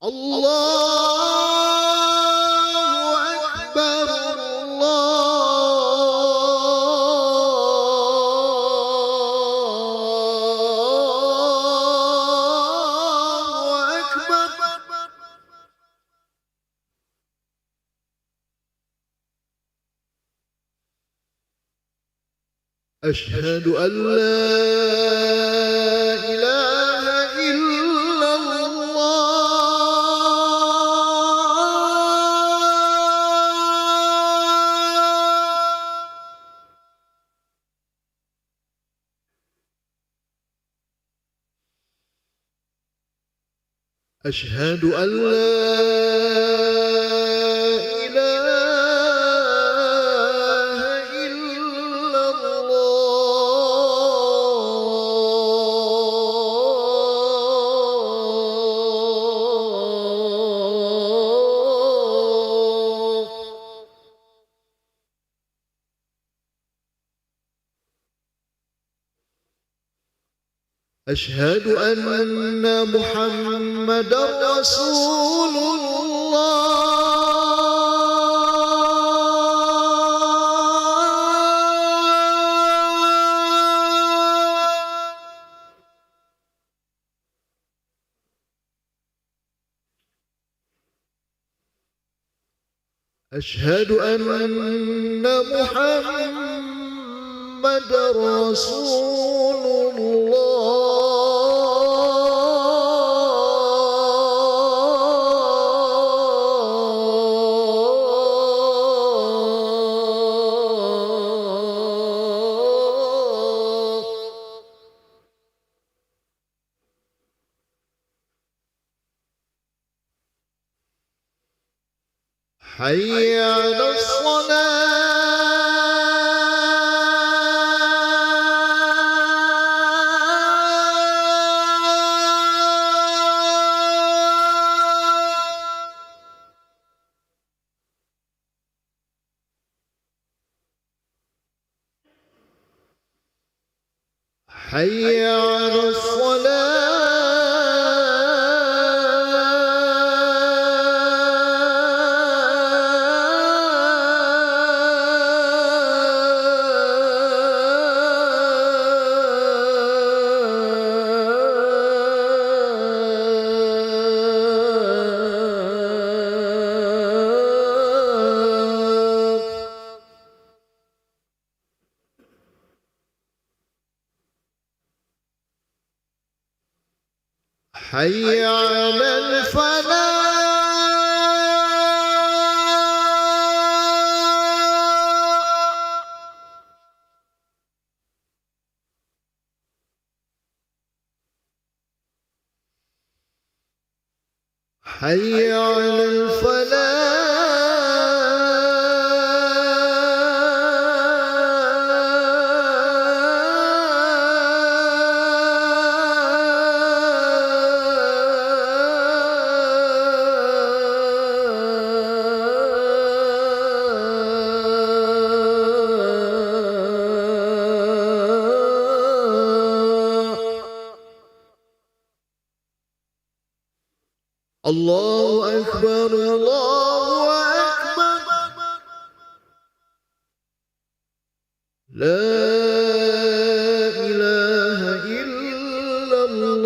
الله أكبر الله أكبر. أشهد أن لا إله إلا الله. أشهد أن لا إله إلا الله. أشهد أن محمدًا رسول الله. أشهد أن محمدًا رسول الله. حي على الصلاة. حي على الصلاة. حي على الفلاح. حي على الفلاح. الله أكبر الله أكبر. لا إله إلا الله.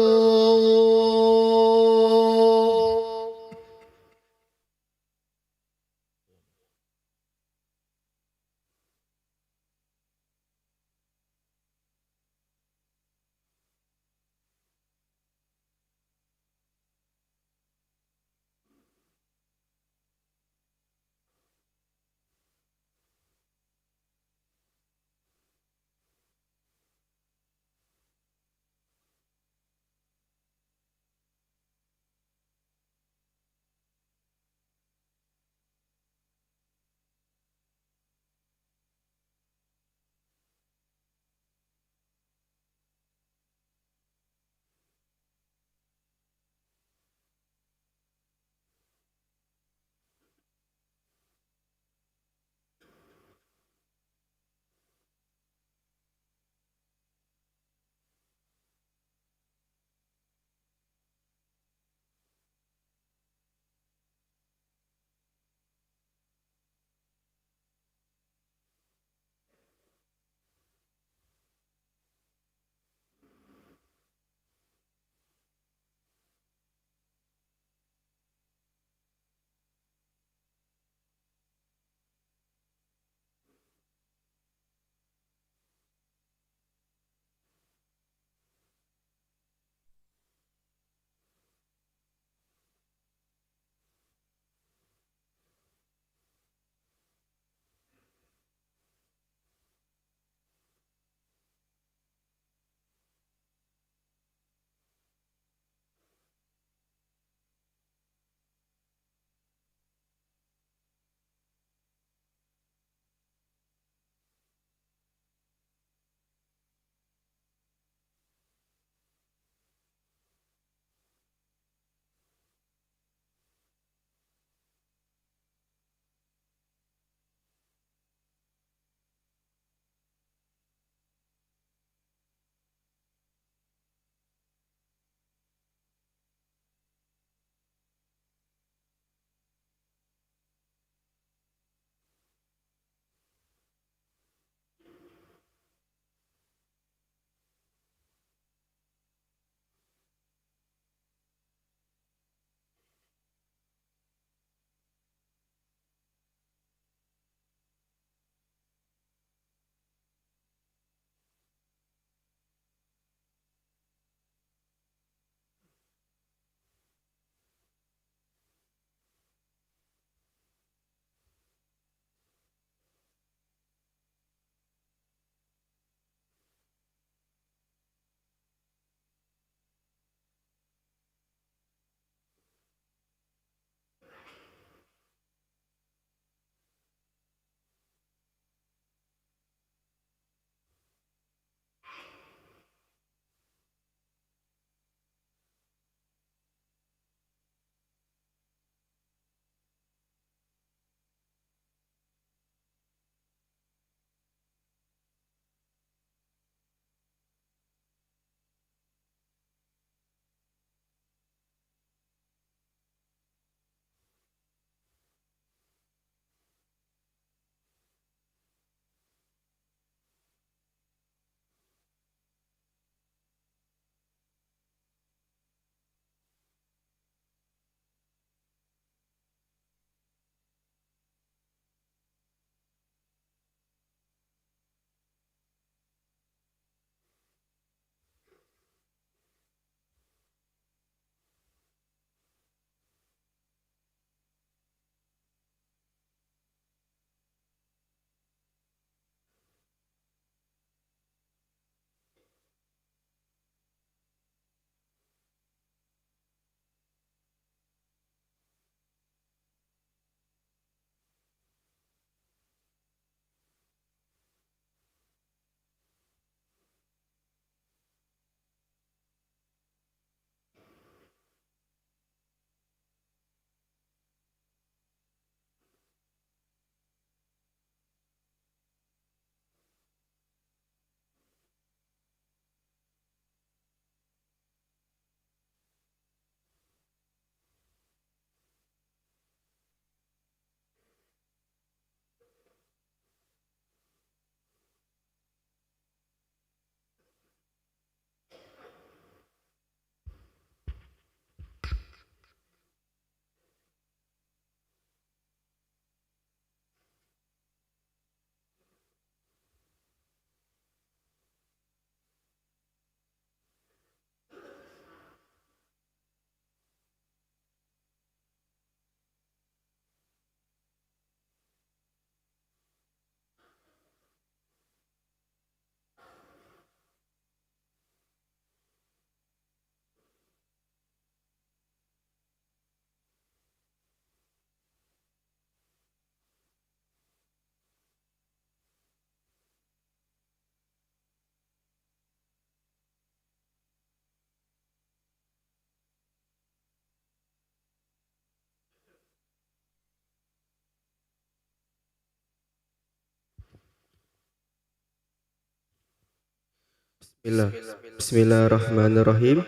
Bismillah. Bismillahirrahmanirrahim.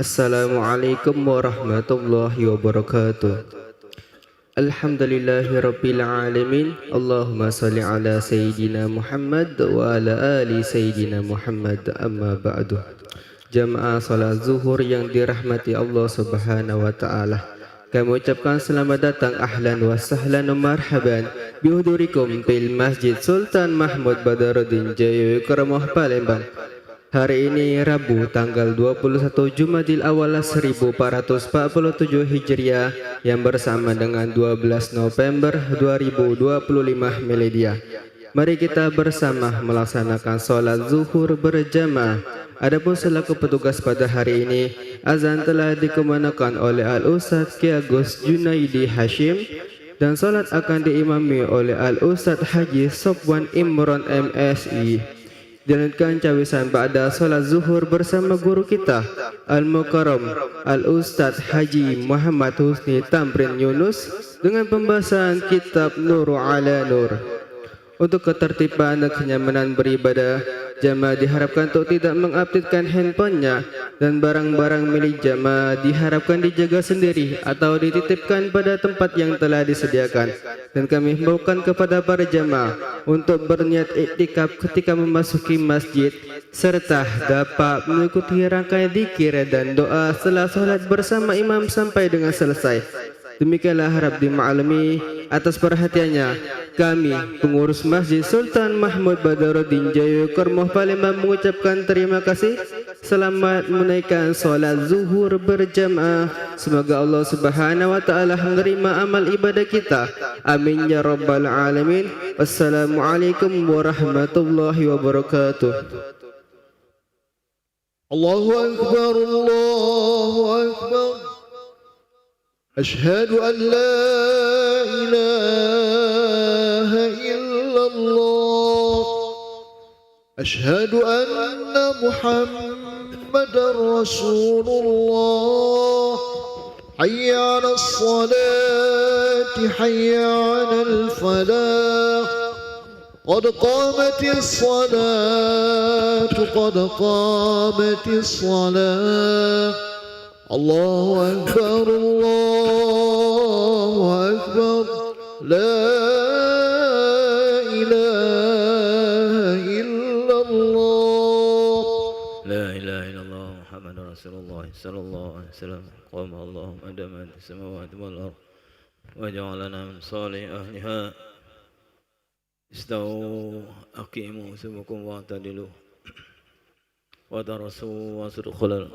Assalamualaikum warahmatullahi wabarakatuh. Alhamdulillahi rabbil alamin. Allahumma salli ala sayyidina Muhammad wa ala ali sayyidina Muhammad, amma ba'du. Jamaah salat zuhur yang dirahmati Allah Subhanahu wa taala, kami ucapkan selamat datang, ahlan wa sahlan wa marhaban bihudurikum fil Masjid Sultan Mahmud Badaruddin Jaya Karamah Palembang. Hari ini Rabu tanggal 21 Jumadil Awal 1447 Hijriah yang bersama dengan 12 November 2025 Miladiah. Mari kita bersama melaksanakan sholat zuhur berjamaah. Adapun selaku petugas pada hari ini, azan telah dikemukakan oleh Al-Ustaz Ki Agus Junaidi Hashim dan sholat akan diimami oleh Al-Ustaz Haji Sofwan Imron MSI. Jalankan cawisan ba'da salat zuhur bersama guru kita Al-Mukarram Al-Ustaz Haji Muhammad Husni Tamrin Yunus dengan pembahasan kitab Nur ala Nur. Untuk ketertiban dan kenyamanan beribadah, jamaah diharapkan untuk tidak mengupdatekan handphonenya dan barang-barang milik jamaah diharapkan dijaga sendiri atau dititipkan pada tempat yang telah disediakan. Dan kami himbaukan kepada para jamaah untuk berniat iktikaf ketika memasuki masjid serta dapat mengikuti rangkaian zikir dan doa setelah solat bersama imam sampai dengan selesai. Demikianlah harap dimaklumi. Atas perhatiannya, kami pengurus Masjid Sultan Mahmud Badaruddin Jaya Karamah Palembang mengucapkan terima kasih. Selamat menunaikan solat zuhur berjamaah. Semoga Allah Subhanahu wa taala menerima amal ibadah kita. Amin ya rabbal alamin. Wassalamualaikum warahmatullahi wabarakatuh. Allahu Akbar, Allahu Akbar. أشهد أن لا إله إلا الله أشهد أن محمدا رسول الله حي على الصلاة حي على الفلاح قد قامت الصلاة قد قامت الصلاة الله أكبر الله أكبر لا إله إلا الله لا إله إلا الله محمد رسول الله صلى الله عليه وسلم قام اللهم أدم السماوات والأرض وجعلنا من صالح أهلها استووا أقيموا سبكم واعتدلوا ودرسوا واسروا خلل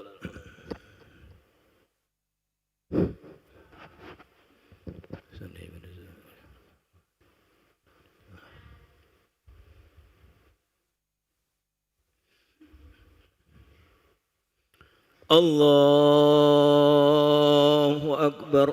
الله أكبر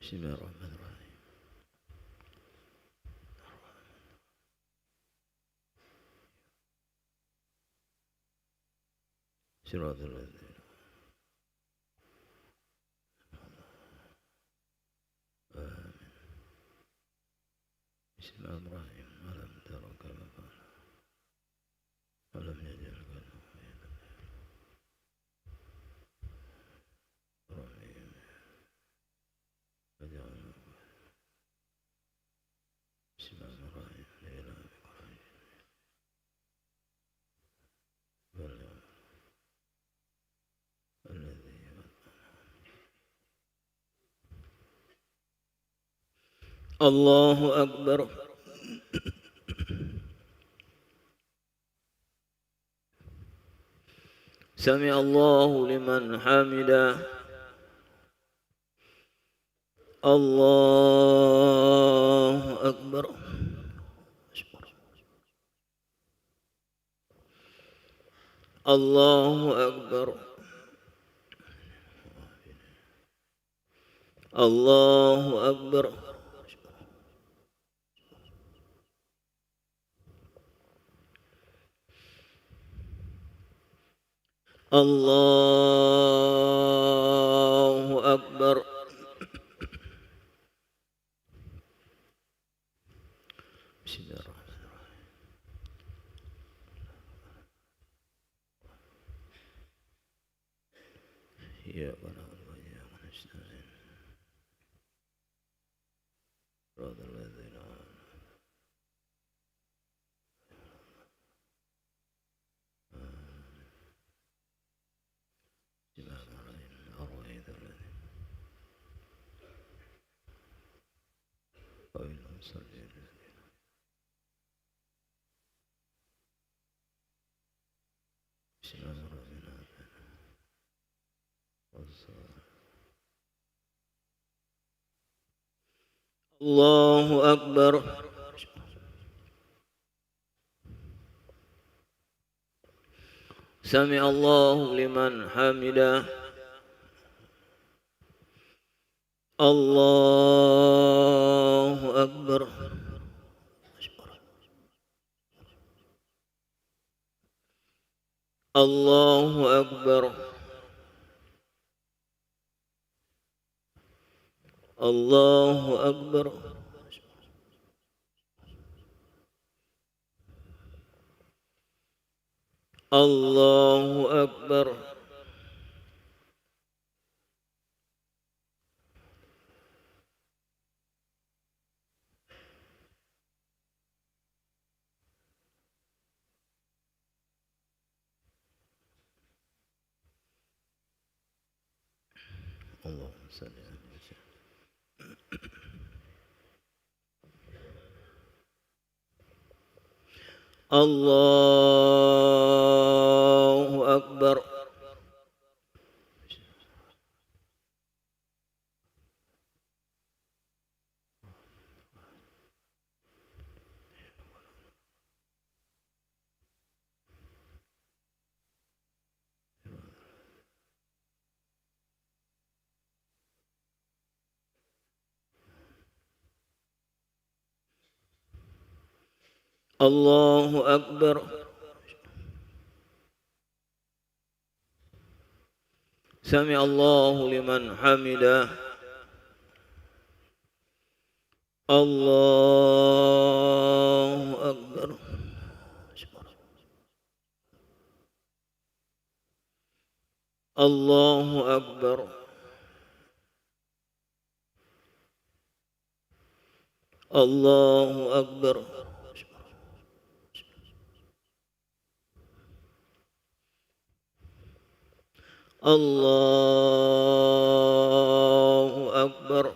بسم الله الرحمن الرحيم صراط الذين بسم الله الرحمن الرحيم ألم تر كيف فعل ألم يجعل كيده رحيم وجعل بسم الله الرحمن الرحيم الذي الله أكبر سمع الله لمن حمده الله أكبر الله أكبر الله أكبر Allahu Akbar. Bismillahirrahmanirrahim. Iyyaka na'budu wa iyyaka nasta'in. Shiratal ladzina an'amta 'alaihim ghairil maghdubi 'alaihim. Allahu Akbar. Sami Allahu liman hamidah. Allahu Akbar. Allahu Akbar. Allahu Akbar. Allahu Akbar. Allahumma salli ala Allahu Akbar. Allahu Akbar. Sami Allahu liman hamidah. Allahu Akbar. Allahu Akbar. Allahu Akbar. Allahu Akbar.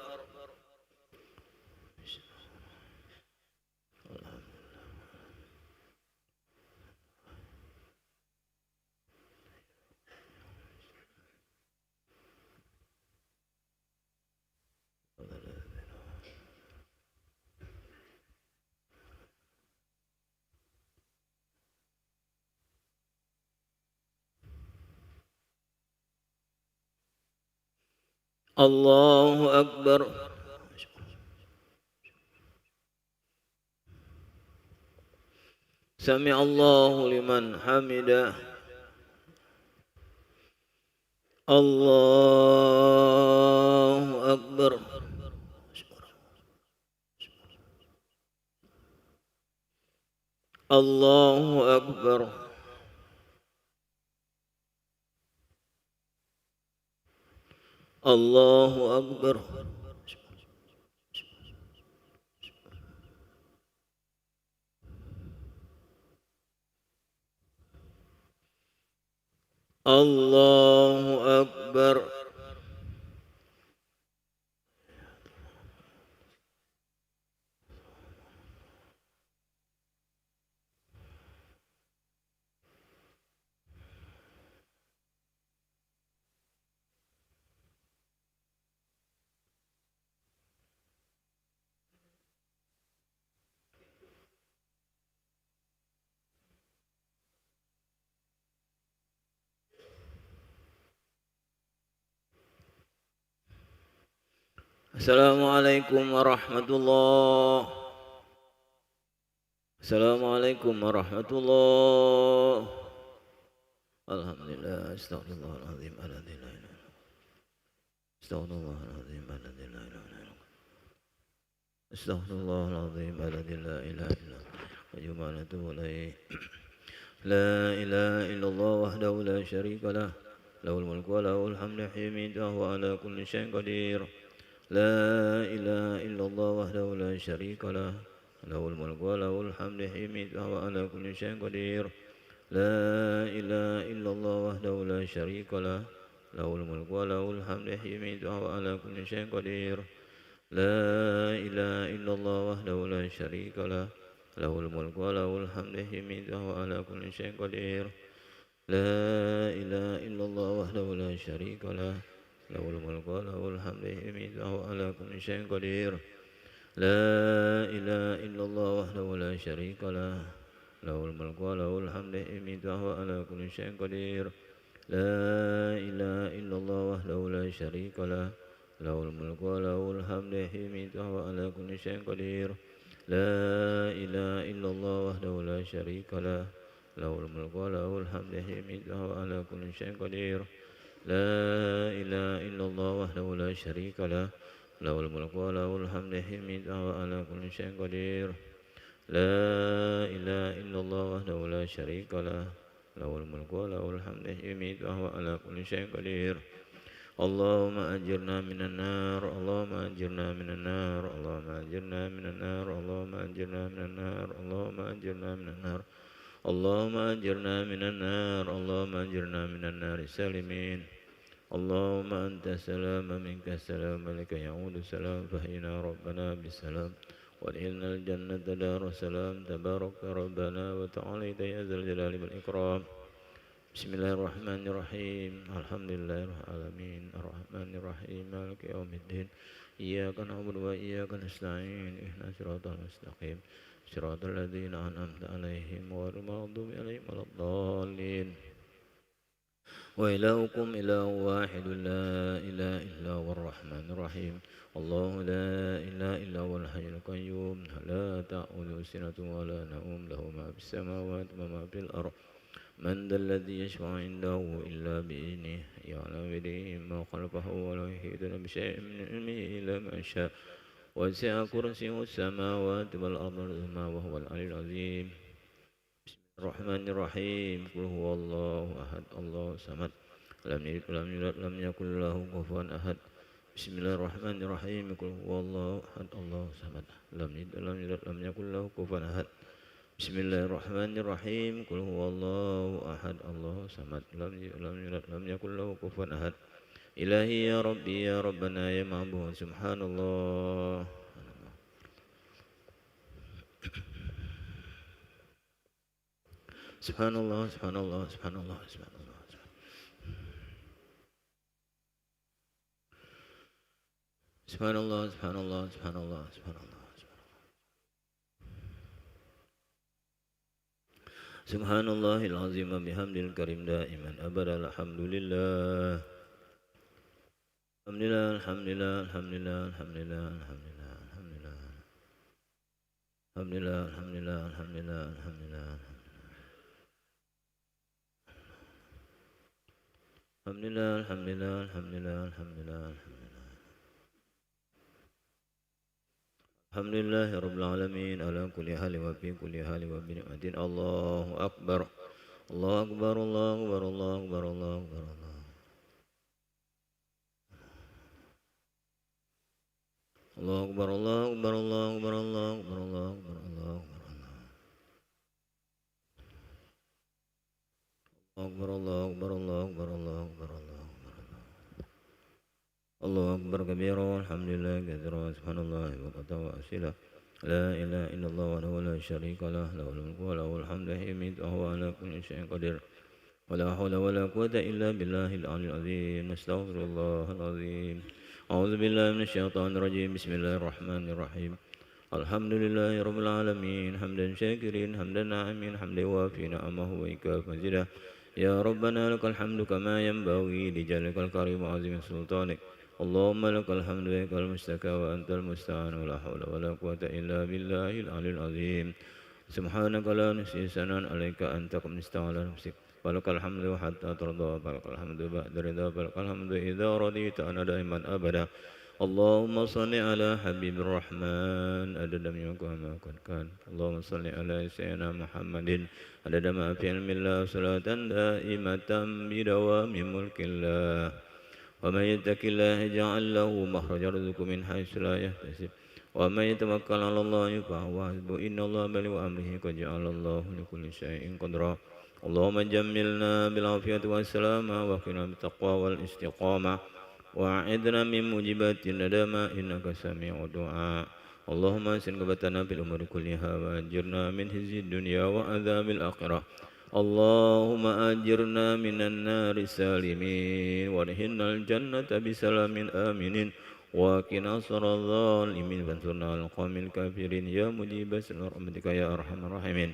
Allahu Akbar. Sami Allahu liman hamidah. Allahu Akbar. Allahu Akbar. Allahu Akbar. Allahu Akbar. Assalamualaikum warahmatullahi. Assalamualaikum warahmatullahi. Alhamdulillah, astaghfirullahaladzim, alladzi la ilaha illallah. Astaghfirullahaladzim, alladzi la ilaha illallah. Astaghfirullahaladzim, alladzi la ilaha illallah. Wa yumanatu ilaih. لا إله إلا الله وحده لا شريك له له الملك وله الحمد حميد وهو على كل شيء قدير لا إله إلا الله وحده لا شريك له له الملك وله الحمد حميد وهو على كل شيء قدير لا إله إلا الله وحده لا شريك له له الملك وله الحمد حميد وهو على كل شيء قدير لا إله إلا الله وحده لا شريك له له الملك وله الحمد حميد وهو على كل شيء قدير لا إله إلا الله وحده لا شريك له له الملك وله الحمد حميد وهو على كل شيء قدير لا إله إلا الله وحده لا شريك له له الملك وله الحمد حميد وهو على كل شيء قدير لا إله إلا الله وحده لا شريك له له الملك وله الحمد حميد وهو على كل شيء قدير لا إله إلا الله وحده لا شريك له له الملك وله الحمد حميد وهو على كل شيء قدير لا إله إلا الله وحده لا شريك له له الملك وله الحمد حميد وهو على كل شيء قدير لا إله إلا الله وحده لا شريك له له الملك وله الحمد حميد وهو على كل شيء قدير اللهم أجرنا من النار اللهم أجرنا من النار اللهم أجرنا من النار اللهم أجرنا من النار اللهم أجرنا من النار اللهم أجرنا من النار اللهم أجرنا من النار سالمين اللهم أنت السلام منك السلام عليك يعود السلام فحينا ربنا بالسلام وادخلنا الجنة دار السلام تبارك ربنا وتعالى يا ذا الجلال والإكرام بسم الله الرحمن الرحيم الحمد لله رب العالمين الرحمن الرحيم مالك يوم الدين إياك نعبد وإياك نستعين اهدنا الصراط المستقيم صراط الذين أنعمت عليهم غير المغضوب عليهم ولا الضالين وإلهكم إله واحد لا إله إلا هو الرحمن الرحيم الله لا إله إلا هو الحي القيوم لا تأخذه سنة ولا نوم له ما في السماوات وما في الأرض من ذا الذي يشفع عنده إلا بإذنه يعلم بيده ما خلقه ولا يحيطون بشيء من علمه إلا ما شاء وسع كرسيه السماوات والأرض وهو العلي العظيم بسم الله الرحمن الرحيم قل هو الله أحد الله الصمد لم يلد ولم يولد لم يكن له كفوا أحد بسم الله الرحمن الرحيم قل هو الله أحد الله الصمد لم يلد ولم يولد لم يكن له كفوا أحد بسم الله الرحمن الرحيم قل هو الله أحد الله الصمد لم يلد لم يكن له كفوا أحد إلهي يا ربي يا ربنا يا معبود سبحان الله سبحان الله سبحان الله سبحان الله سبحان الله سبحان الله سبحان الله سبحان الله سبحان الله سبحان الله العظيم بحمد الكريم دائما أبدا الحمد لله الحمد لله الحمد لله الحمد لله الحمد لله الحمد لله الحمد لله الحمد لله الحمد لله الحمد لله الحمد لله الحمد لله الحمد لله الحمد لله الحمد لله رب العالمين على كل حال وفي كل حال وبنعمة الله أكبر الله أكبر الله أكبر الله أكبر الله أكبر الله أكبر الله أكبر الله أكبر الله أكبر الله أكبر الله أكبر الله أكبر الله أكبر الله أكبر الله أكبر كبيرا والحمد لله كثيرا سبحان الله وقتا وأصيلا لا إله إلا الله وحده لا شريك له له الملك وله الحمد حميد وهو على كل شيء قدير ولا حول ولا قوة إلا بالله العلي العظيم نستغفر الله العظيم أعوذ بالله من الشيطان الرجيم بسم الله الرحمن الرحيم الحمد لله رب العالمين حمدا شاكرين حمدا ناعمين حمدا وافي نعمه ويكافئ مزيدا يا ربنا لك الحمد كما ينبغي لجلالك الكريم وعظيم سلطانك اللهم لك الحمد ولك المشتكى وأنت المستعان ولا حول ولا قوة إلا بالله العلي العظيم سبحانك لا نحصي ثناء عليك أنت كما استوى على نفسك فلك الحمد حتى ترضى فلك الحمد بعد رضا فلك الحمد إذا رضيت أنا دائما أبدا اللهم صل على حبيب الرحمن عدد ملك ما قد كان اللهم صل على سيدنا محمد عدد ما في علم الله صلاة دائمة بدوام ملك الله ومن يتق الله يجعل له مخرجا يرزقه من حيث لا يحتسب ومن يتوكل على الله فهو حسبه إن الله بلغ أمره قد جعل الله لكل شيء قدرا اللهم جملنا بالعافية والسلامة وقنا بالتقوى والاستقامة وأعذنا من موجبات الندامة إنك سميع الدعاء اللهم أحسن عاقبتنا في الأمور كلها وأجرنا من خزي الدنيا وعذاب الآخرة اللهم أجرنا من النار سالمين وادخلنا الجنة بسلام آمنين وقنا شر الظالمين وانصرنا على القوم الكافرين يا مجيب رحمتك يا أرحم الراحمين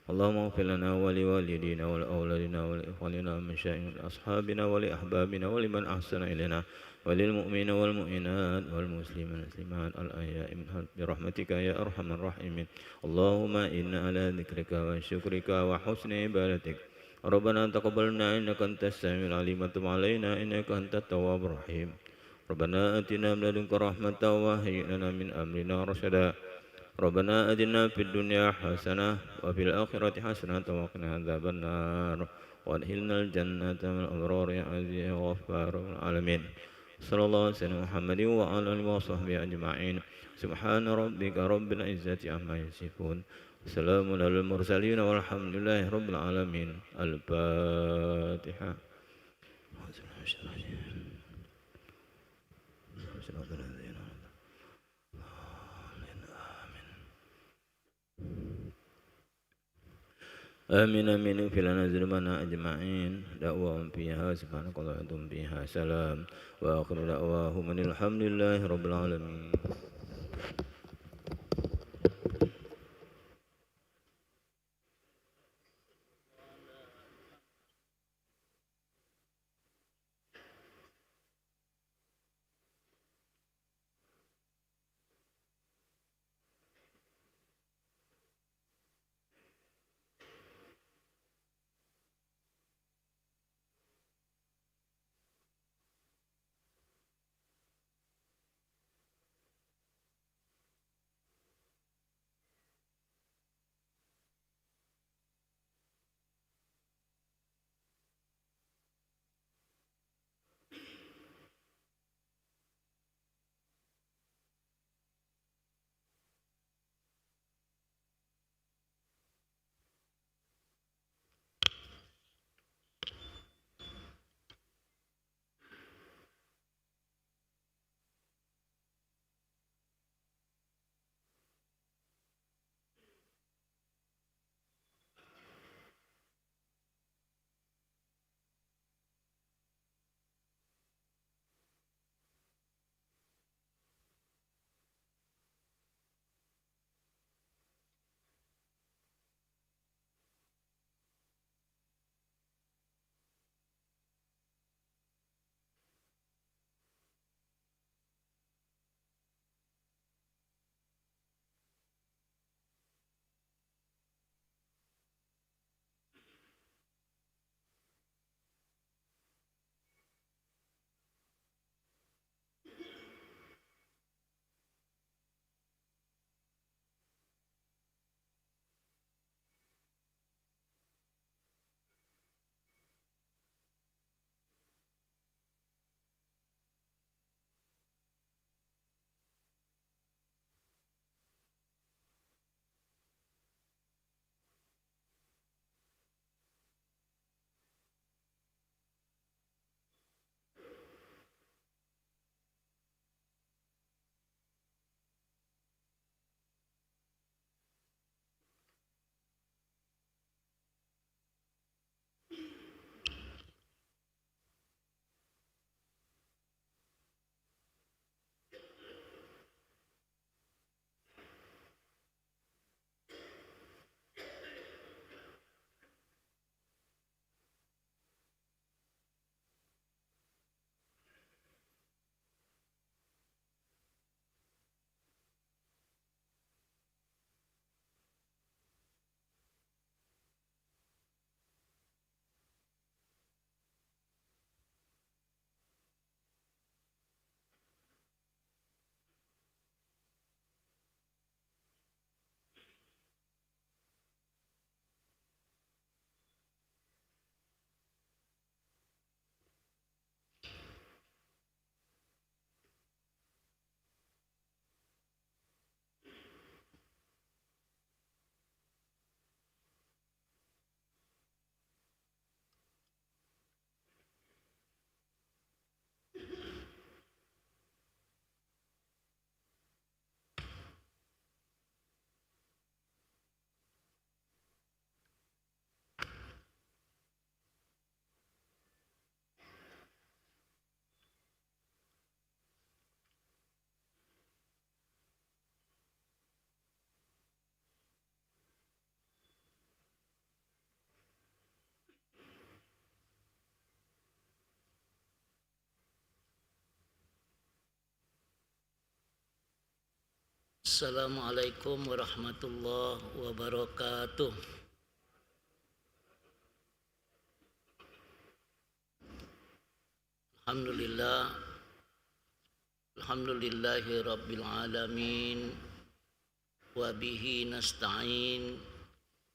اللهم اغفر لنا ولوالدينا ولأولادنا ولإخواننا ومشايخنا وأصحابنا ولأحبابنا ولمن أحسن إلينا وللمؤمنين والمؤمنات والمسلمين والمسلمات الأحياء منهم برحمتك يا أرحم الراحمين اللهم إنا على ذكرك وشكرك وحسن عبادتك ربنا تقبلنا إنك أنت السميع العليم وتب علينا إنك أنت التواب الرحيم ربنا آتنا من لدنك رحمة وهيئ لنا من أمرنا رشدا ربنا آتنا في الدنيا حسنة وفي الآخرة حسنة وقنا عذاب النار وادخلنا الجنة من الأبرار يا عزيز يا غفار العالمين صلى الله عليه وسلم محمد وعلى آله وصحبه أجمعين سبحان ربك رب العزة عما يصفون سلام على المرسلين والحمد لله رب العالمين الفاتحة آمين آمين في لنا ذنوبنا أجمعين دعواهم فيها سبحانك اللهم فيها سلام وآخر دعواهم أن الحمد لله رب العالمين. Assalamualaikum warahmatullahi wabarakatuh. Alhamdulillahi rabbil alamin wa bihi nasta'in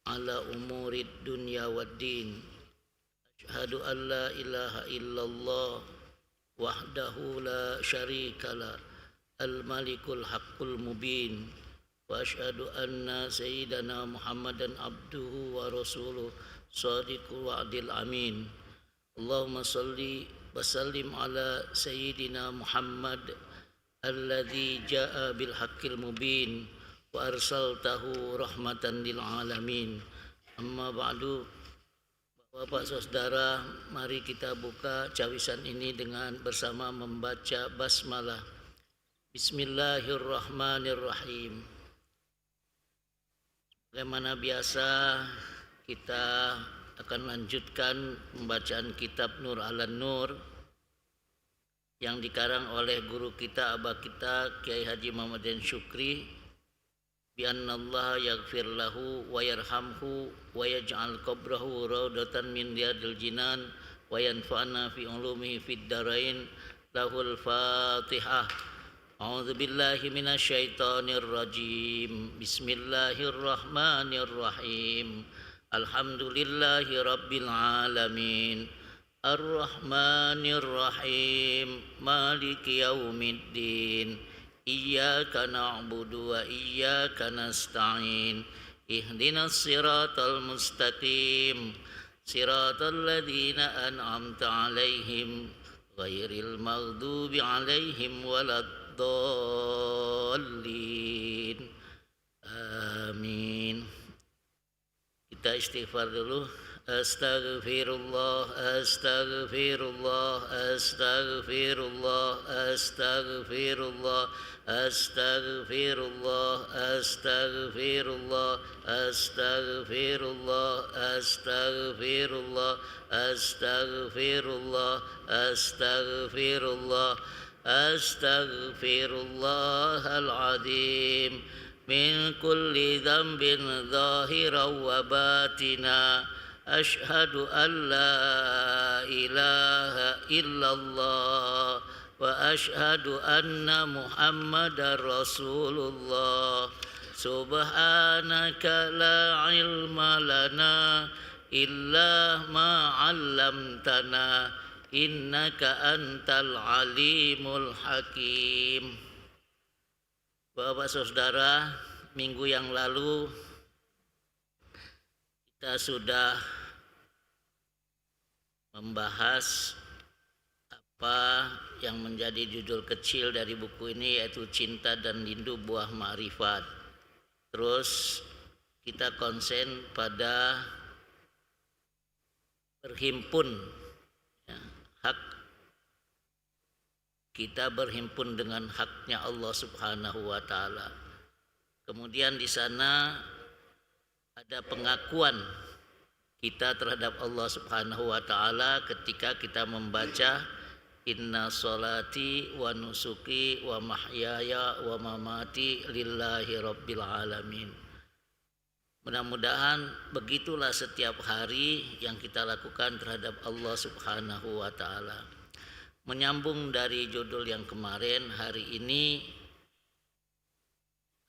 ala umurid dunya waddin. Asyhadu an la ilaha illallah wahdahu la syarikalah al-malikul haqqul mubin wa asyhadu anna sayyidana Muhammadan abduhu wa rasuluh sadiqul wa'dil amin. Allahumma salli wa sallim ala sayyidina Muhammad alladzi jaa bil haqqil mubin wa arsaltahu rahmatan lil alamin. Amma ba'du. Bapak saudara, mari kita buka cawisan ini dengan bersama membaca basmalah. Bismillahirrahmanirrahim. Bagaimana biasa, kita akan lanjutkan pembacaan kitab Nur ala Nur yang dikarang oleh guru kita, abah kita, Kiai Haji Muhammadin Syukri. Bi annallaha yaghfir lahu wa yarhamhu wa yaj'al qabrahu raudatan min riyadil jinan wa yanfa'na fi ulumihi fid darain. Lahul Fatihah. A'udzu billahi minasy syaithanir rajim. Bismillahirrahmanirrahim. Alhamdulillahi rabbil alamin. Ar-Rahmanir Rahim. Maliki yaumiddin. Iyyaka na'budu wa iyyaka nasta'in. Ihdinas siratal mustaqim. Siratal ladzina an'amta 'alaihim ghairil maghdubi 'alaihim waladdallin. Amin. Kita istighfar dulu. Astaghfirullah, astaghfirullah, astaghfirullah, astaghfirullah, astaghfirullah, astaghfirullah, astaghfirullah, astaghfirullah, astaghfirullah, astaghfirullah, astaghfirullahal-azim min kulli dhanbin zahiran wa batina. Asyhadu an la ilaha illallah wa asyhadu anna Muhammadar Rasulullah. Subhanaka la ilma lana illa ma 'allamtana innaka antal alimul hakim. Bapak saudara, minggu yang lalu kita sudah membahas apa yang menjadi judul kecil dari buku ini, yaitu Cinta dan Rindu Buah Ma'rifat. Terus kita konsen pada berhimpun, ya, hak kita berhimpun dengan haknya Allah Subhanahu wa taala. Kemudian di sana ada pengakuan kita terhadap Allah Subhanahu wa taala ketika kita membaca inna sholati wa nusuki wa mahyaya wa mamati lillahi rabbil alamin. Mudah-mudahan begitulah setiap hari yang kita lakukan terhadap Allah Subhanahu wa taala. Menyambung dari judul yang kemarin, hari ini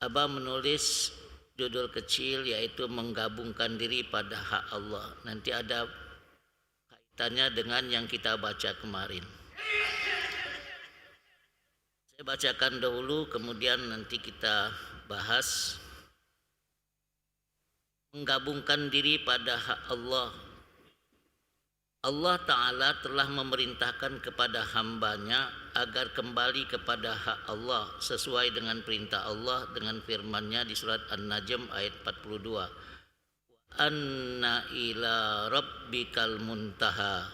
Abah menulis judul kecil yaitu menggabungkan diri pada hak Allah. Nanti ada kaitannya dengan yang kita baca kemarin. Saya bacakan dahulu, kemudian nanti kita bahas. Menggabungkan diri pada hak Allah. Allah Ta'ala telah memerintahkan kepada hambanya agar kembali kepada hak Allah sesuai dengan perintah Allah dengan firman-Nya di surat An-Najm ayat 42. Anna ila rabbikal muntaha.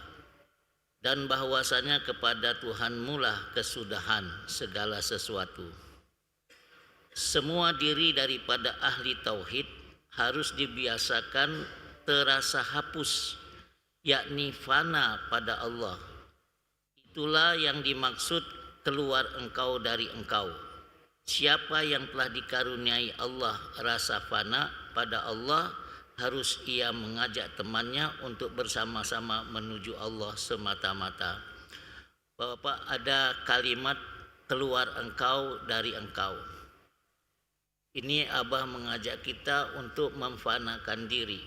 Dan bahwasanya kepada Tuhanmu lah kesudahan segala sesuatu. Semua diri daripada ahli tauhid harus dibiasakan terasa hapus, yakni fana pada Allah. Itulah yang dimaksud keluar engkau dari engkau. siapa yang telah dikaruniai Allah rasa fana pada Allah, harus ia mengajak temannya untuk bersama-sama menuju Allah semata-mata. Bapak, ada kalimat keluar engkau dari engkau. Ini Abah mengajak kita untuk memfanakan diri.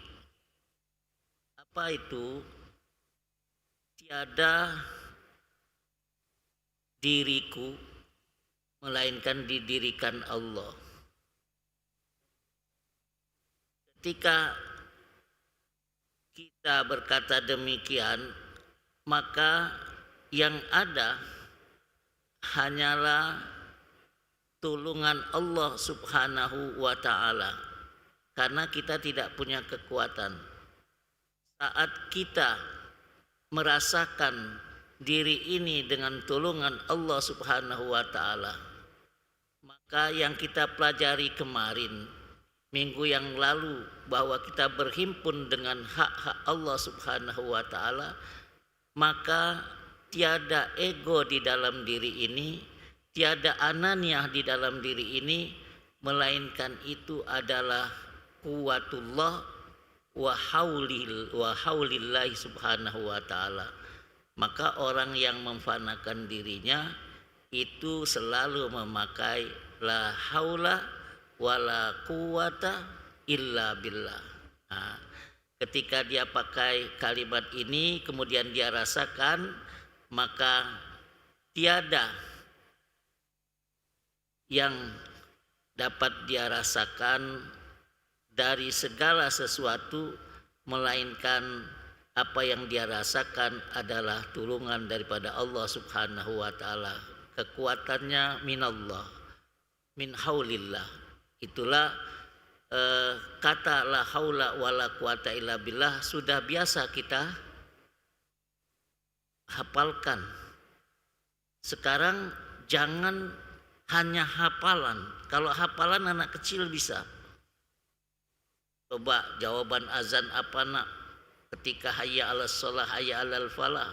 Apa itu? Tiada diriku, melainkan didirikan Allah. Ketika kita berkata demikian, maka yang ada hanyalah tulungan Allah Subhanahu wa ta'ala, karena kita tidak punya kekuatan. Saat kita merasakan diri ini dengan tulungan Allah Subhanahu wa ta'ala, maka yang kita pelajari kemarin, minggu yang lalu, bahwa kita berhimpun dengan hak-hak Allah Subhanahu wa ta'ala, maka tiada ego di dalam diri ini, tiada ananiah di dalam diri ini, melainkan itu adalah kuwatullah wa haulillahi subhanahu wa ta'ala. Maka orang yang memfanakan dirinya itu selalu memakai la haula wala quwata illa billah. Nah, ketika dia pakai kalimat ini kemudian dia rasakan, maka tiada yang dapat dia rasakan dari segala sesuatu, melainkan apa yang dia rasakan adalah tulungan daripada Allah Subhanahu wa ta'ala. Kekuatannya minallah, min haulillah. Itulah kata la haula wala quwata illa billah sudah biasa kita hafalkan. Sekarang jangan hanya hafalan. Kalau hafalan anak kecil bisa. Coba jawaban azan apa nak? Ketika hayya 'alas shalah, hayya 'alal falah.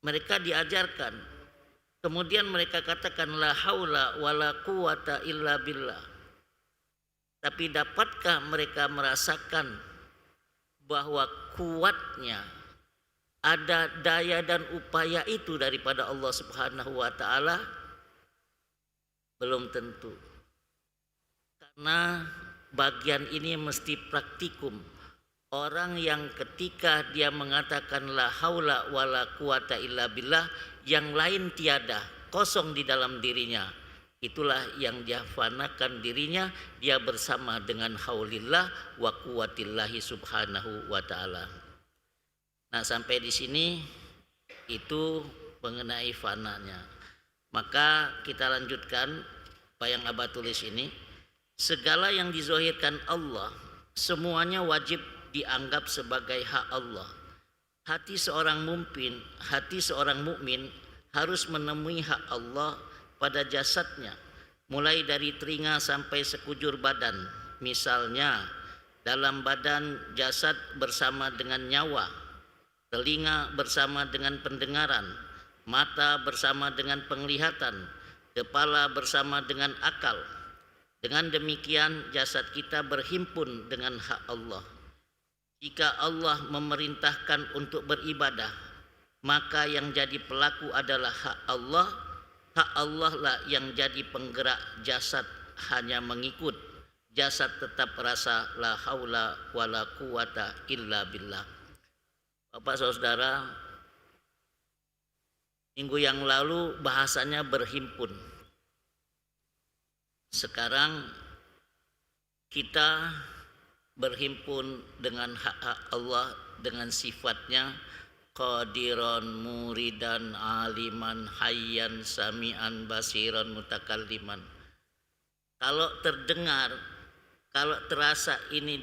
Mereka diajarkan. Kemudian mereka katakan la haula wala quwata illa billah. Tapi dapatkah mereka merasakan bahwa kuatnya, ada daya dan upaya itu daripada Allah Subhanahu wa ta'ala? Belum tentu. Karena bagian ini mesti praktikum. Orang yang ketika dia mengatakan la haula wala quwata illa billah, yang lain tiada, kosong di dalam dirinya, itulah yang dia fanakan dirinya, dia bersama dengan haulillah wa quwatillahi subhanahu wa ta'ala. Nah, sampai di sini itu mengenai fananya. Maka kita lanjutkan apa yang Abah tulis ini. Segala yang dizohirkan Allah semuanya wajib dianggap sebagai hak Allah. Hati seorang mukmin harus menemui hak Allah pada jasadnya, mulai dari telinga sampai sekujur badan. Misalnya dalam badan jasad bersama dengan nyawa, telinga bersama dengan pendengaran, mata bersama dengan penglihatan, kepala bersama dengan akal. Dengan demikian jasad kita berhimpun dengan hak Allah. Jika Allah memerintahkan untuk beribadah, maka yang jadi pelaku adalah hak Allah. Hak Allah lah yang jadi penggerak jasad, hanya mengikut. Jasad tetap rasa la haula wala quwata illa billah. Bapak saudara, minggu yang lalu bahasanya berhimpun. Sekarang kita berhimpun dengan hak Allah, dengan sifatnya qadiran, muridan, aliman, hayyan, sami'an, basiran, mutakalliman. Kalau terdengar, kalau terasa ini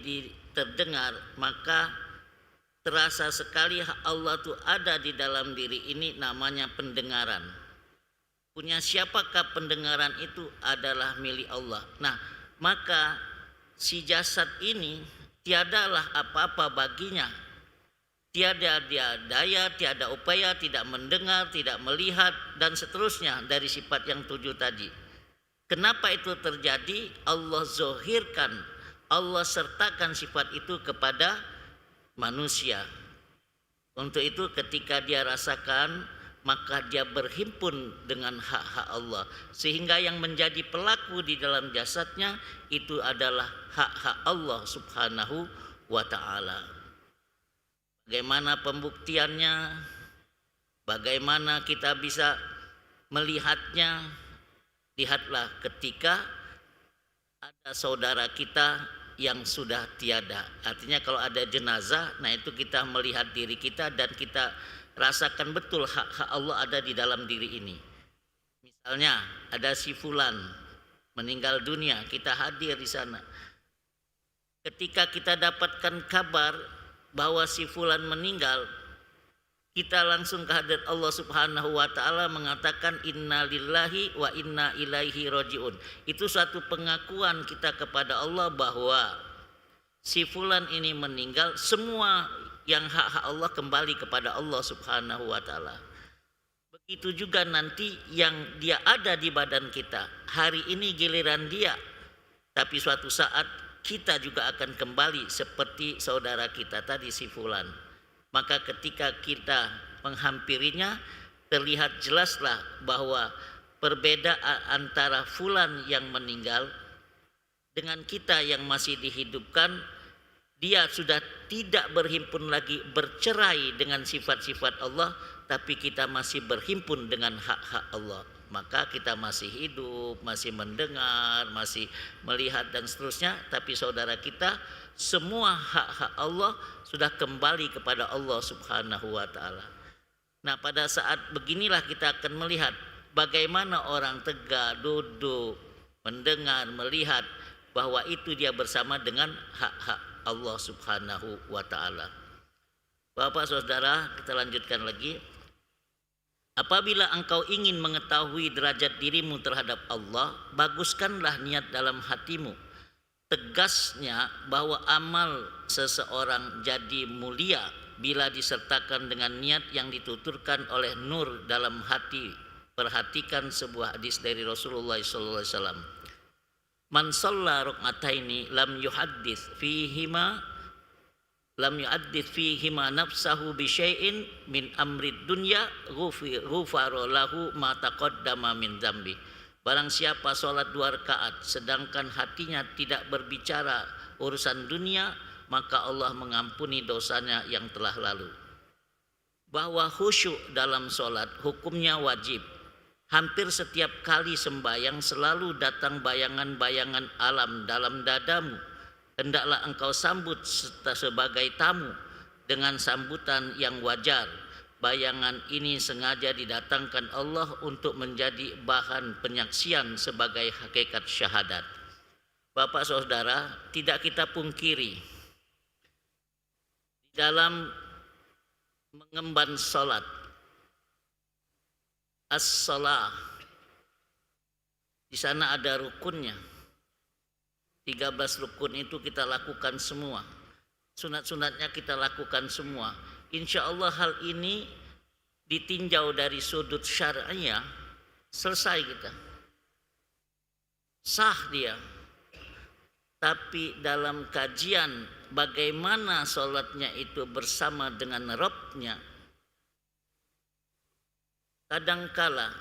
terdengar, maka terasa sekali hak Allah itu ada di dalam diri ini, namanya pendengaran. Punya siapakah pendengaran itu? Adalah milik Allah. Nah, maka si jasad ini tiadalah apa-apa baginya. Tiada dia daya, tiada upaya, tidak mendengar, tidak melihat, dan seterusnya dari sifat yang 7 tadi. Kenapa itu terjadi? Allah zohirkan, Allah sertakan sifat itu kepada manusia. Untuk itu ketika dia rasakan, maka dia berhimpun dengan hak-hak Allah, sehingga yang menjadi pelaku di dalam jasadnya itu adalah hak-hak Allah subhanahu wa ta'ala. Bagaimana pembuktiannya? Bagaimana kita bisa melihatnya? Lihatlah ketika ada saudara kita yang sudah tiada. Artinya kalau ada jenazah, nah itu kita melihat diri kita dan kita rasakan betul hak-hak Allah ada di dalam diri ini. Misalnya ada si fulan meninggal dunia, kita hadir di sana. Ketika kita dapatkan kabar bahwa si fulan meninggal, kita langsung ke hadirat Allah subhanahu wa ta'ala mengatakan inna lillahi wa inna ilaihi roji'un. Itu suatu pengakuan kita kepada Allah bahwa si fulan ini meninggal, semua yang hak-hak Allah kembali kepada Allah subhanahu wa ta'ala. Begitu juga nanti yang dia ada di badan kita. Hari ini giliran dia, tapi suatu saat kita juga akan kembali seperti saudara kita tadi si fulan. Maka ketika kita menghampirinya, terlihat jelaslah bahwa perbedaan antara fulan yang meninggal dengan kita yang masih dihidupkan, dia sudah tidak berhimpun lagi, bercerai dengan sifat-sifat Allah, tapi kita masih berhimpun dengan hak-hak Allah. Maka kita masih hidup, masih mendengar, masih melihat dan seterusnya, tapi saudara kita semua hak-hak Allah sudah kembali kepada Allah subhanahu wa ta'ala. Nah pada saat beginilah kita akan melihat bagaimana orang tegak, duduk, mendengar, melihat bahwa itu dia bersama dengan hak-hak Allah subhanahu wa ta'ala. Bapak saudara, kita lanjutkan lagi. Apabila engkau ingin mengetahui derajat dirimu terhadap Allah, baguskanlah niat dalam hatimu. Tegasnya bahwa amal seseorang jadi mulia bila disertakan dengan niat yang dituturkan oleh nur dalam hati. Perhatikan sebuah hadis dari Rasulullah SAW. Man shalla rak'ataini lam yuhaddits fihima nafsahu bi syai'in min amrid dunya ghufara lahu ma taqaddama min dzambi. Barang siapa sholat 2 rakaat sedangkan hatinya tidak berbicara urusan dunia, maka Allah mengampuni dosanya yang telah lalu. Bahwa khusyuk dalam sholat hukumnya wajib. Hampir setiap kali sembahyang selalu datang bayangan-bayangan alam dalam dadamu. Hendaklah engkau sambut sebagai tamu dengan sambutan yang wajar. Bayangan ini sengaja didatangkan Allah untuk menjadi bahan penyaksian sebagai hakikat syahadat. Bapak saudara, tidak kita pungkiri dalam mengemban salat, as-salah, di sana ada rukunnya. 13 rukun itu kita lakukan semua. Sunat-sunatnya kita lakukan semua. Insya Allah hal ini ditinjau dari sudut syar'iyah, selesai kita. Sah dia. Tapi dalam kajian bagaimana sholatnya itu bersama dengan Rabbnya, kadangkala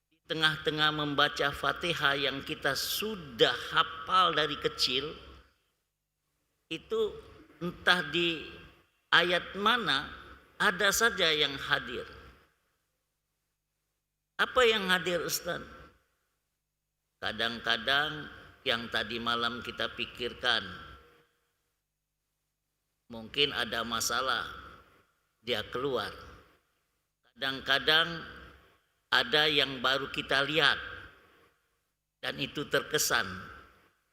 di tengah-tengah membaca Fatihah yang kita sudah hafal dari kecil, itu entah di ayat mana ada saja yang hadir. Apa yang hadir Ustaz? Kadang-kadang yang tadi malam kita pikirkan, mungkin ada masalah, dia keluar. Kadang-kadang ada yang baru kita lihat dan itu terkesan,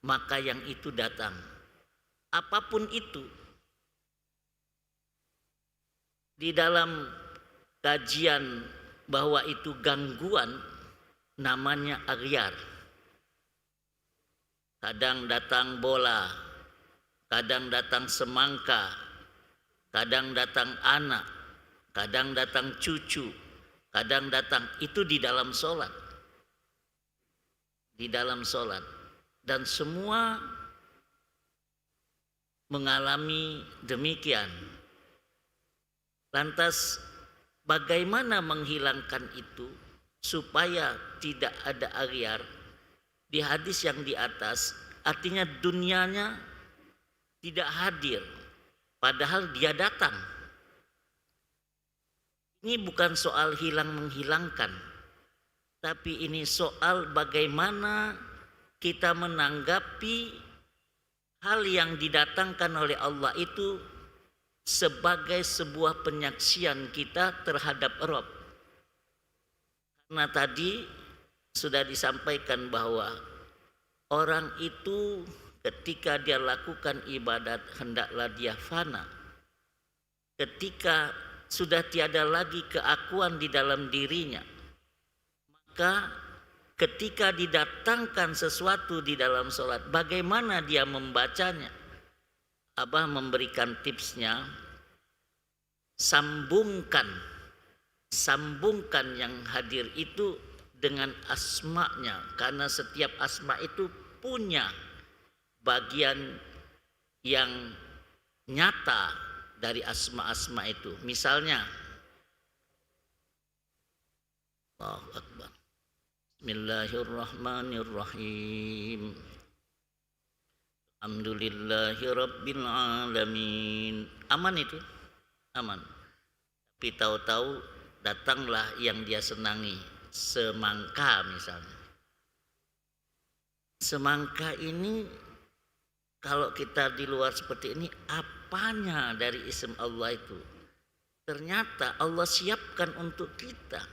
maka yang itu datang. Apapun itu, di dalam kajian bahwa itu gangguan, namanya aghyar. Kadang datang bola, kadang datang semangka, kadang datang anak, kadang datang cucu, kadang datang, itu di dalam sholat. di dalam sholat, dan semua mengalami demikian. Lantas bagaimana menghilangkan itu supaya tidak ada aghyar? Di hadis yang di atas artinya dunianya tidak hadir padahal dia datang. Ini bukan soal hilang menghilangkan, tapi ini soal bagaimana kita menanggapi hal yang didatangkan oleh Allah itu sebagai sebuah penyaksian kita terhadap Rabb. Karena tadi sudah disampaikan bahwa orang itu ketika dia lakukan ibadat hendaklah dia fana. Ketika sudah tiada lagi keakuan di dalam dirinya, maka ketika didatangkan sesuatu di dalam sholat, bagaimana dia membacanya? Abah memberikan tipsnya, sambungkan yang hadir itu dengan asma'nya, karena setiap asma itu punya bagian yang nyata dari asma-asma itu. Misalnya, Allahu Akbar, Bismillahirrahmanirrahim, Alhamdulillahi Rabbil Alamin. Aman itu, aman. Tapi tahu-tahu datanglah yang dia senangi, semangka misalnya. Semangka ini kalau kita di luar seperti ini, apanya dari isim Allah itu? Ternyata Allah siapkan untuk kita.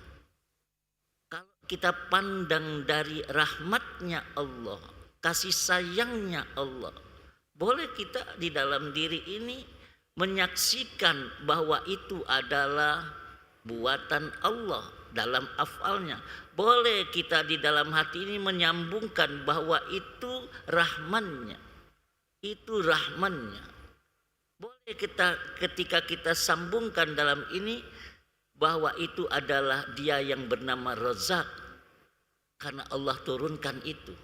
Kalau kita pandang dari rahmatnya Allah, kasih sayangnya Allah, boleh kita di dalam diri ini menyaksikan bahwa itu adalah buatan Allah dalam afalnya. Boleh kita di dalam hati ini menyambungkan bahwa itu rahmannya. Itu rahmannya. Boleh kita ketika kita sambungkan dalam ini bahwa itu adalah dia yang bernama Razak, karena Allah turunkan itu.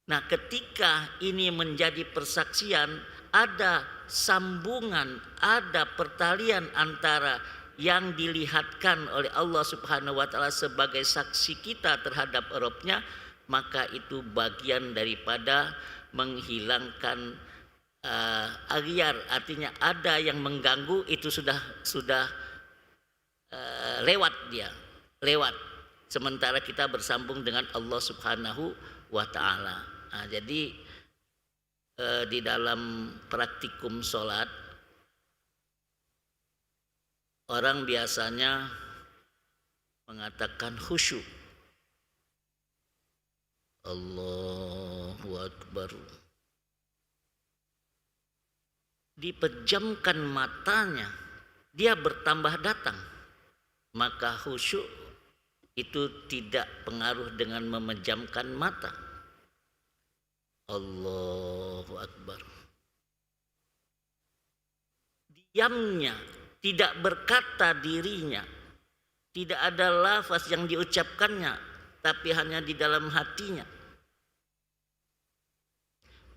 Nah, ketika ini menjadi persaksian, ada sambungan, ada pertalian antara yang dilihatkan oleh Allah Subhanahu wa taala sebagai saksi kita terhadap Rabb-nya, maka itu bagian daripada menghilangkan aghyar, artinya ada yang mengganggu, itu sudah lewat dia, lewat. Sementara kita bersambung dengan Allah Subhanahu wa taala. Nah, jadi di dalam praktikum sholat, orang biasanya mengatakan khusyuk. Allahu Akbar. Dipejamkan matanya, dia bertambah datang. Maka khusyuk itu tidak pengaruh dengan memejamkan mata. Allahu Akbar. Diamnya, tidak berkata dirinya, tidak ada lafaz yang diucapkannya, tapi hanya di dalam hatinya.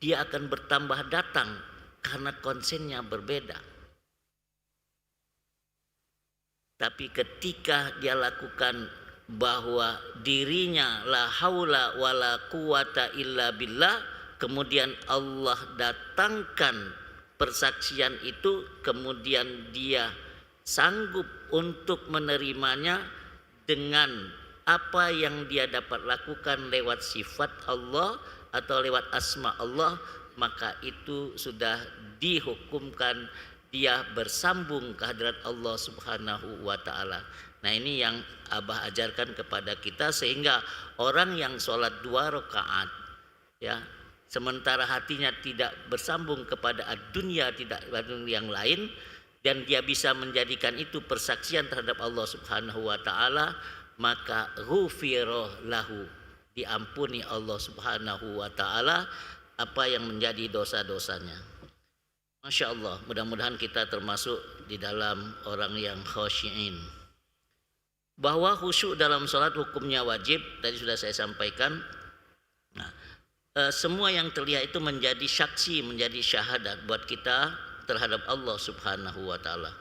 Dia akan bertambah datang karena konsennya berbeda. Tapi ketika dia lakukan bahwa dirinya la haula wala quwata illa billah, kemudian Allah datangkan persaksian itu, kemudian dia sanggup untuk menerimanya dengan apa yang dia dapat lakukan lewat sifat Allah atau lewat asma Allah, maka itu sudah dihukumkan dia bersambung ke hadirat Allah Subhanahu wa taala. Nah, ini yang Abah ajarkan kepada kita, sehingga orang yang sholat 2 rakaat ya, sementara hatinya tidak bersambung kepada dunia, tidak yang lain, dan dia bisa menjadikan itu persaksian terhadap Allah Subhanahu wa taala, maka ghufira lahu, diampuni Allah Subhanahu wa taala apa yang menjadi dosa-dosanya. Masya Allah, mudah-mudahan kita termasuk di dalam orang yang khasyi'in. Bahwa khusyuk dalam sholat hukumnya wajib, tadi sudah saya sampaikan. semua yang terlihat itu menjadi saksi, menjadi syahadat buat kita terhadap Allah Subhanahu wa taala.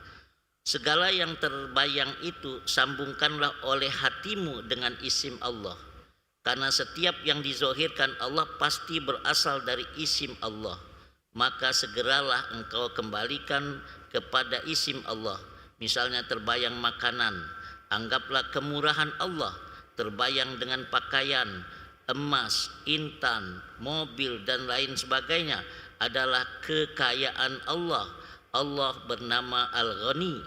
Segala yang terbayang itu sambungkanlah oleh hatimu dengan isim Allah. Karena setiap yang dizohirkan Allah pasti berasal dari isim Allah. Maka segeralah engkau kembalikan kepada isim Allah. Misalnya terbayang makanan, anggaplah kemurahan Allah. Terbayang dengan pakaian, emas, intan, mobil dan lain sebagainya adalah kekayaan Allah. Allah bernama Al-Ghani.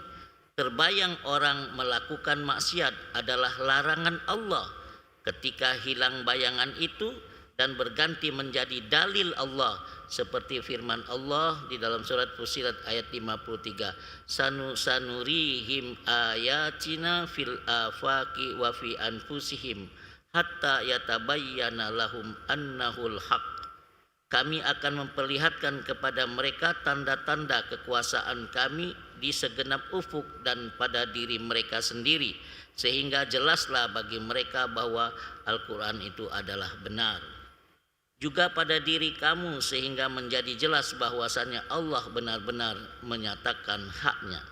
Terbayang orang melakukan maksiat adalah larangan Allah. Ketika hilang bayangan itu dan berganti menjadi dalil Allah, seperti firman Allah di dalam surat Fussilat ayat 53, sanurihim ayatina fil afaqi wa fi anfusihim hatta yatabayyana lahum annahul haq. Kami akan memperlihatkan kepada mereka tanda-tanda kekuasaan kami di segenap ufuk dan pada diri mereka sendiri, sehingga jelaslah bagi mereka bahwa Al-Quran itu adalah benar. Juga pada diri kamu sehingga menjadi jelas bahwasannya Allah benar-benar menyatakan haknya.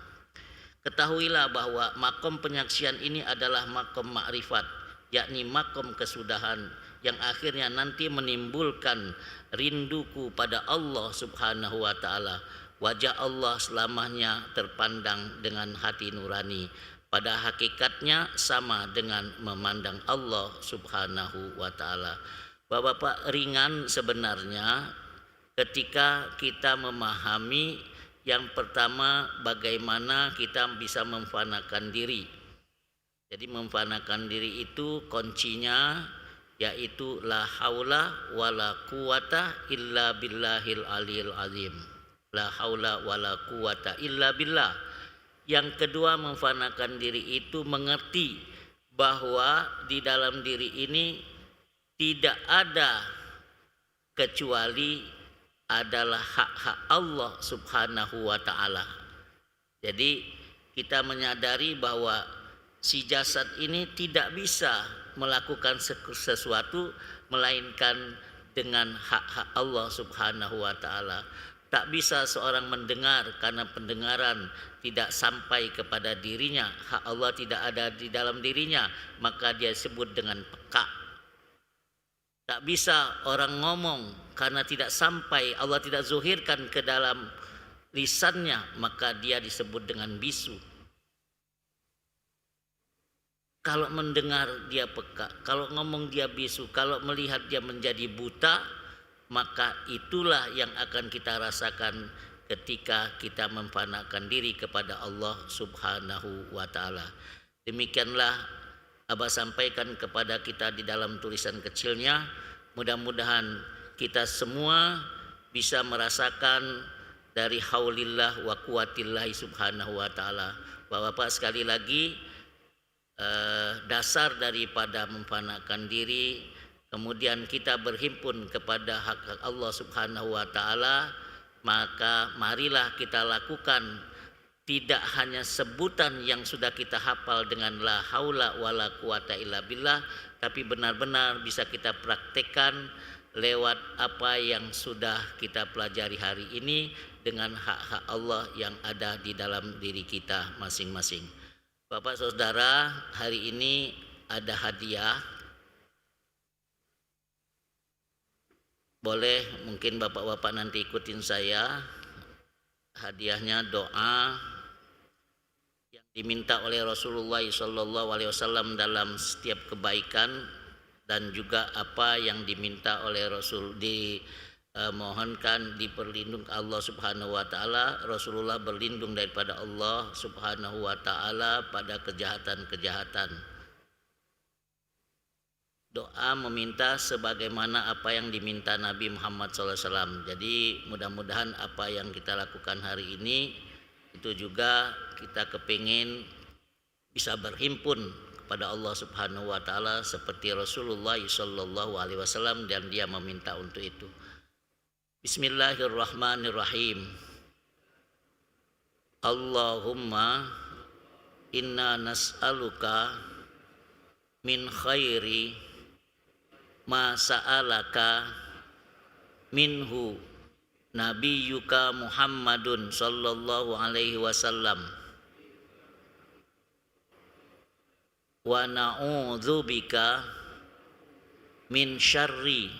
Ketahuilah bahwa makom penyaksian ini adalah makom ma'rifat, yakni makom kesudahan yang akhirnya nanti menimbulkan rinduku pada Allah Subhanahu wa taala. Wajah Allah selamanya terpandang dengan hati nurani. Pada hakikatnya sama dengan memandang Allah Subhanahu wa taala. Bapak-bapak, ringan sebenarnya ketika kita memahami yang pertama bagaimana kita bisa memfanakan diri. Jadi memfanakan diri itu kuncinya yaitu la haula wala quwata illa billahil aliyil azim. La haula wala quwata illa billah. Yang kedua, memfanakan diri itu mengerti bahwa di dalam diri ini tidak ada kecuali adalah hak-hak Allah Subhanahu wa taala. Jadi kita menyadari bahwa si jasad ini tidak bisa melakukan sesuatu melainkan dengan hak-hak Allah Subhanahu wa taala. Tak bisa seorang mendengar karena pendengaran tidak sampai kepada dirinya, hak Allah tidak ada di dalam dirinya, maka dia sebut dengan peka. Tak bisa orang ngomong karena tidak sampai, Allah tidak zuhirkan ke dalam lisannya, maka dia disebut dengan bisu. Kalau mendengar dia peka, kalau ngomong dia bisu, kalau melihat dia menjadi buta, maka itulah yang akan kita rasakan ketika kita memfanakan diri kepada Allah Subhanahu wa taala. Demikianlah Abah sampaikan kepada kita di dalam tulisan kecilnya. Mudah-mudahan kita semua bisa merasakan dari haulillah wa quwatillah Subhanahu wa taala. Bapak-bapak, sekali lagi dasar daripada memfanakan diri, kemudian kita berhimpun kepada hak Allah Subhanahu wa taala, maka marilah kita lakukan tidak hanya sebutan yang sudah kita hafal dengan la haula wala quwata illa billah, tapi benar-benar bisa kita praktekkan lewat apa yang sudah kita pelajari hari ini dengan hak-hak Allah yang ada di dalam diri kita masing-masing. Bapak Saudara, hari ini ada hadiah. Boleh mungkin bapak-bapak nanti ikutin saya. Hadiahnya doa yang diminta oleh Rasulullah SAW dalam setiap kebaikan, dan juga apa yang diminta oleh Rasul, dimohonkan diperlindung Allah Subhanahu wa taala. Rasulullah berlindung daripada Allah Subhanahu wa taala pada kejahatan-kejahatan. Doa meminta sebagaimana apa yang diminta Nabi Muhammad SAW. Jadi mudah-mudahan apa yang kita lakukan hari ini itu juga kita kepingin bisa berhimpun kepada Allah Subhanahu wa taala seperti Rasulullah SAW, dan dia meminta untuk itu. Bismillahirrahmanirrahim. Allahumma inna nas'aluka min khairi ma sa'alaka minhu nabiyyuka Muhammadun sallallahu alaihi wasallam wa na'udzubika min syarri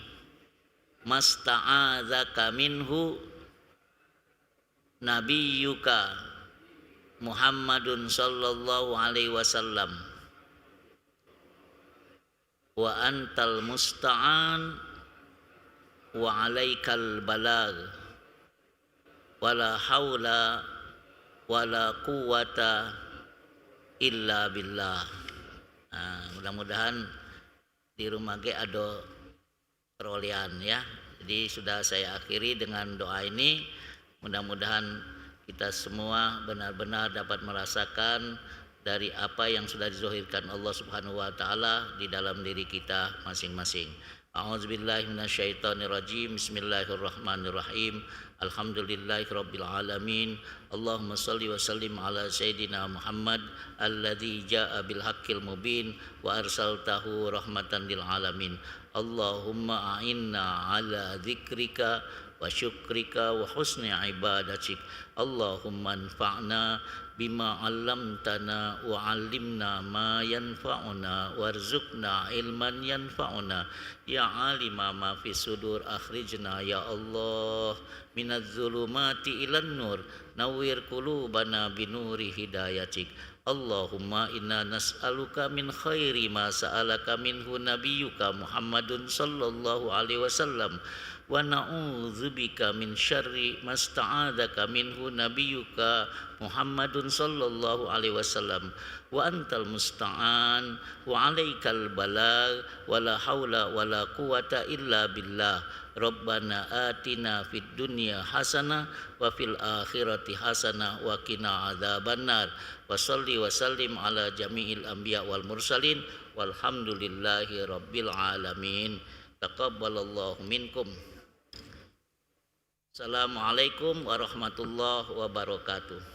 masta'adzaka minhu nabiyyuka Muhammadun sallallahu alaihi wasallam wa antal musta'an wa alaikal balag wala haula wala quwata illa billah. Mudah-mudahan di rumah ge ada perolehan ya. Jadi sudah saya akhiri dengan doa ini. Mudah-mudahan kita semua benar-benar dapat merasakan dari apa yang sudah dizohirkan Allah Subhanahu wa taala di dalam diri kita masing-masing. A'udzubillahi minasyaitonirrajim. Bismillahirrahmanirrahim. Alhamdulillahirabbil alamin. Allahumma shalli wa sallim ala sayidina Muhammad alladzi jaa bil haqqil mubin wa arsaltahu rahmatan lil alamin. Allahumma a'inna ala dzikrika wa syukrika wa husni ibadatik. Allahumma anfa'na bima 'allamtana wa 'allimna ma yanfa'una warzuqna ilman yanfa'una ya 'alima ma fi sudur akhrijna ya Allah minadz zulumati ilan nur nawwir qulubana binuri hidayatik. Allahumma inna nas'aluka min khairi ma sa'alaka minhu nabiyyuka Muhammadun sallallahu alaihi wasallam wa na'udzubika min syarri masta'adzaka minhu nabiyyuka Muhammadun sallallahu alaihi wasallam wa antal musta'an wa alaikal balag wala haula wala quwata illa billah. Rabbana atina fid dunya hasanah wa fil akhirati hasanah wa qina adzabannar. Wa shalli wa sallim ala jami'il anbiya wal mursalin walhamdulillahi rabbil alamin. Taqabbalallahu minkum. Assalamualaikum warahmatullahi wabarakatuh.